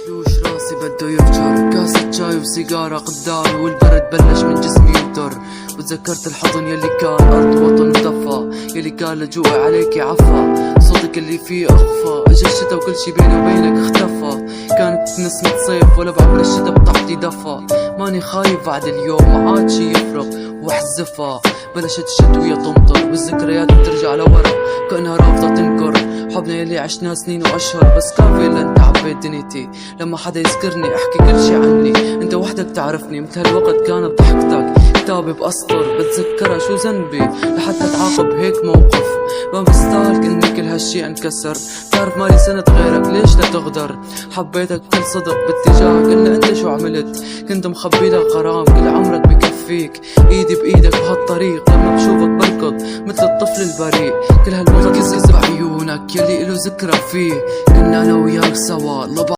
مشلوش راسي بده يفجر، كاسة شاي وسيجارة قدامي والبرد بلش من جسمي ينطر. وتذكرت الحضن يلي كان أرض وطن دفا، يلي كان لجوعي عليكي عفا، صوتك اللي فيه أخفى. اجا الشتا وكل شي بيني وبينك اختفى، كانت نسمة صيف ولا بعد الشتا بتعطي دفا. ماني خايف بعد اليوم ما عاد شي يفرق واحذفها. بلشت الشتوية تمطر والذكريات بترجع لورا كأنها رافضة تنكر. حبنا يلي عشنا سنين وأشهر بس كافي إلا انت عبيت دنيتي. لما حدا يذكرني احكي كل شي عني، انت وحدك تعرفني. مثل هالوقت كانت ضحكتك كتابي بأسطر، بتذكرها شو ذنبي لحتى تعاقب هيك موقف. ما بستاهل اني كل هالشي انكسر، تعرف مالي سنة غيرك ليش لا تغدر. حبيتك بكل صدق باتجاهك إلا انت شو عملت، كنت مخبي لك غرام كل عمرك بكفيك. ايدي بايدك بهالطريق لما بشوفك بركض مثل الطفل البريء. كل هالوقت كذب بعيونك يلي إله ذكرى فيه، كنا انا وياك سوا